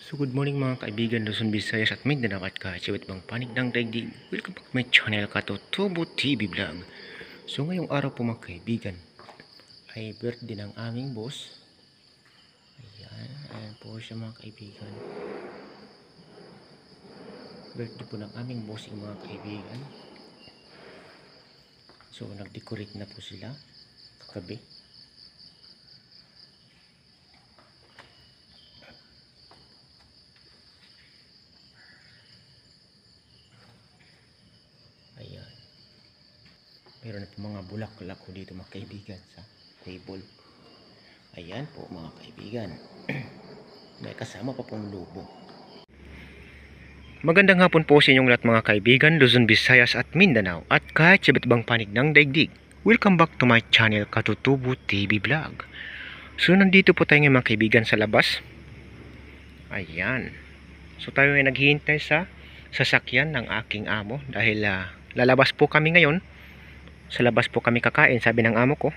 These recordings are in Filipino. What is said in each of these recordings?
So good morning mga kaibigan, Luzon, Visayas at Mindanao at kahit sa iba't ibang panig ng daigdig. Welcome back to my channel, Katutubo TV Vlog. So ngayong araw po mga kaibigan ay birthday ng aming boss. Ayan po siya mga kaibigan. Birthday po ng aming boss yung mga kaibigan. So nag-decorate na po sila kagabi. Ayan. Meron na po mga bulaklak ko dito mga kaibigan sa table. Ayan po mga kaibigan. May kasama pa pong lubo. Magandang hapon po sa inyong lahat mga kaibigan, Luzon, Visayas at Mindanao at kahit sa iba't ibang panig ng daigdig. Welcome back to my channel, Katutubo TV Vlog. So nandito po tayo ngayon mga kaibigan sa labas. Ayan. So tayo ay naghihintay sa sasakyan ng aking amo dahil lalabas po kami ngayon. Sa labas po kami kakain, sabi ng amo ko.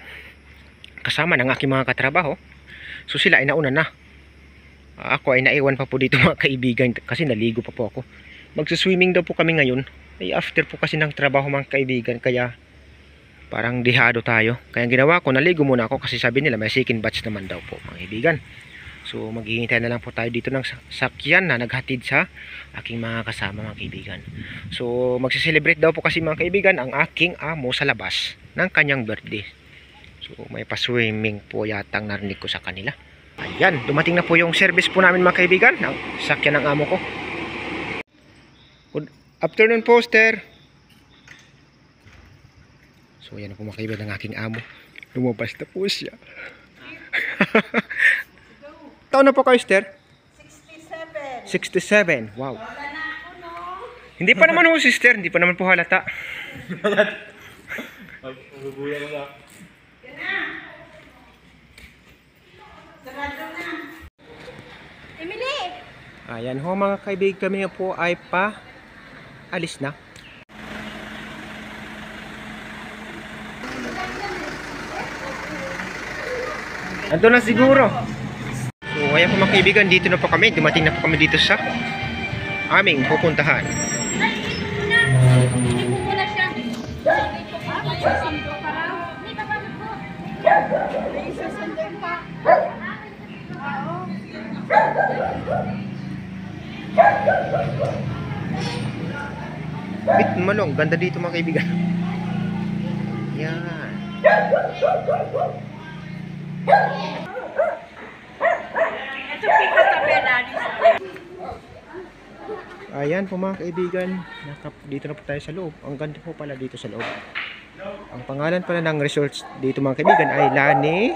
Kasama ng aking mga katrabaho. So sila ay nauna na. Ako ay naiwan pa po dito mga kaibigan kasi naligo pa po ako. Magsuswimming daw po kami ngayon. Ay after po kasi ng trabaho mga kaibigan, kaya parang dihado tayo. Kaya ginawa ko, naligo muna ako kasi sabi nila may second batch naman daw po mga kaibigan. So maghihintay na lang po tayo dito ng sakyan na naghatid sa aking mga kasama mga kaibigan. So magsiselebrate daw po kasi mga kaibigan ang aking amo sa labas ng kanyang birthday. So may pa-swimming po yatang narinig ko sa kanila. Ayan, dumating na po yung service po namin mga kaibigan ng sakyan ng amo ko. Good afternoon po, Sir. So yan na po mga kaibigan ng aking amo. Lumabas na po siya. Taon na po kayo, Sir? 67. 67, wow. Hindi pa naman po, sister. Hindi pa naman po halata. Maguguya mo na. Emily! Ayan ho mga kaibigan, kami po ay pa alis na. Ando na siguro. So ayan po mga kaibigan, dito na po kami. Dumating na po kami dito sa aming pupuntahan. Bit malong, ganda dito mga kaibigan. Yan. Ayan po mga kaibigan, dito na po tayo sa loob. Ang ganda po pala dito sa loob. Ang pangalan pala ng resort dito mga kaibigan ay Lanis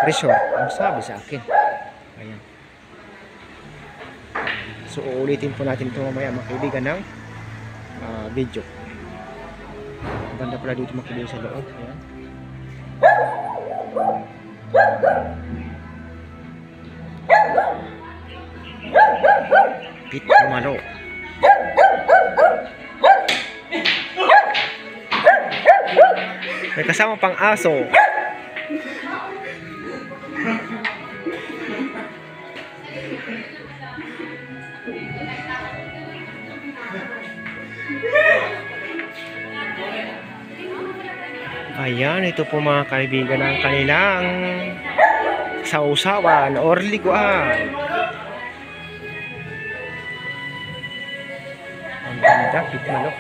Resort. Ang sabi sa akin. Ayan. So uulitin po natin ito mamaya mga kaibigan ng video. Ang ganda pala dito mga kaibigan sa loob. Ayan. Pit Malo. May kasama pang aso. Ayan, ito po mga kaibigan ang kanilang sausawan or liguan. Ang ganda, Pit Malo.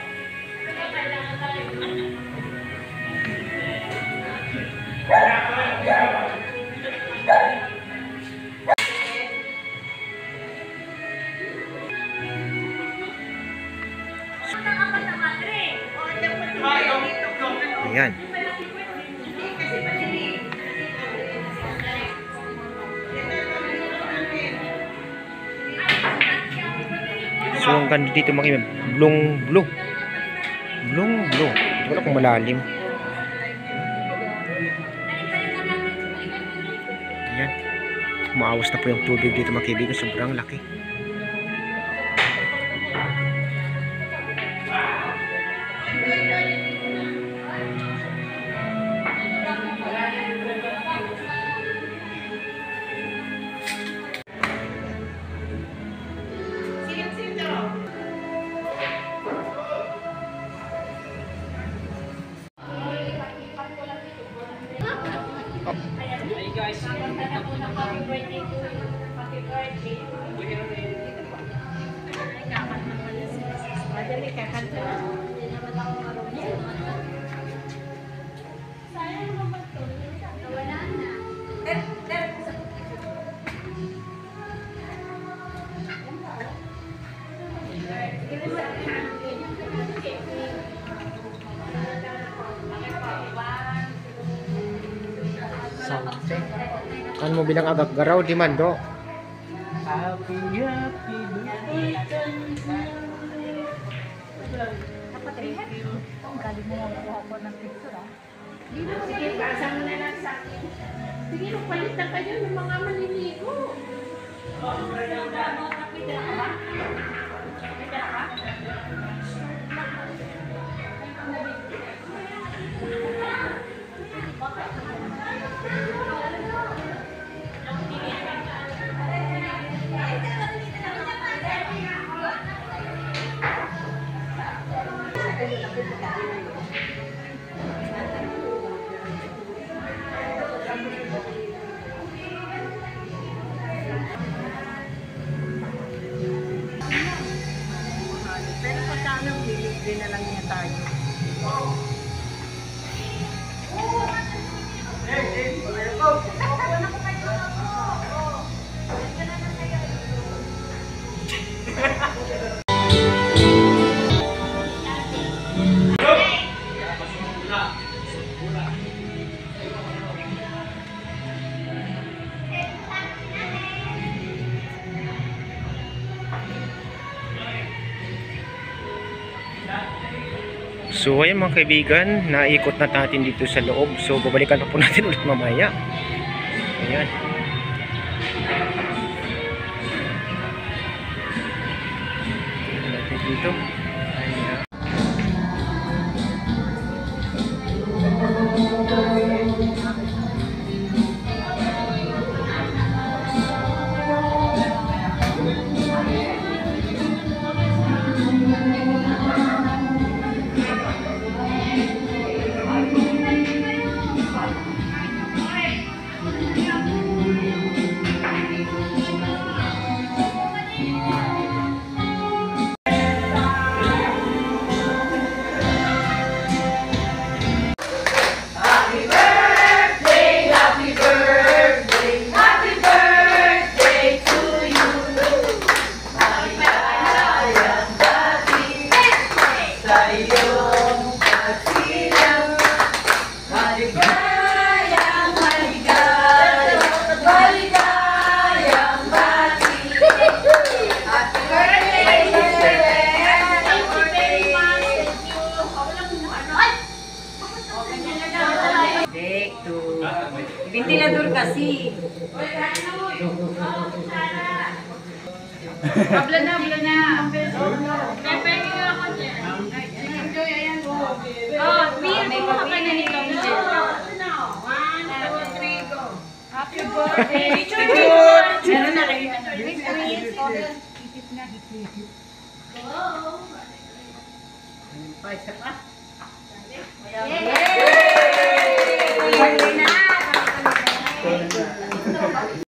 Ayan. So ang ganda dito mga kaibigan, blue. Hindi ko na kung malalim. Ayan. Umaawas na po yung tubig dito mga kaibigan, sobrang laki. Kan mo bilang agak garaw di man do. Happy birthday. Dapat rihat. Ang galing mo lang kuha ko ng picture ah. Sige, pasa mo na lang sa akin. Sige, magpalitan kayo ng mga maliligo. Pero pagkano, libre na lang niya tayo. So ayan mga kaibigan, naikot na natin dito sa loob. So babalikan pa po natin ulit mamaya. Ayan. Natin dito. Ayan. Ventilador kasi. Habla na, habla na. Pepe ako dyan. Enjoy, ayan. Oh, may pa na nito. 1, 2, 3, go. Happy birthday. Picture. Meron na kayo. Hikit na, hikit. Go. Pa, isa pa. Yay!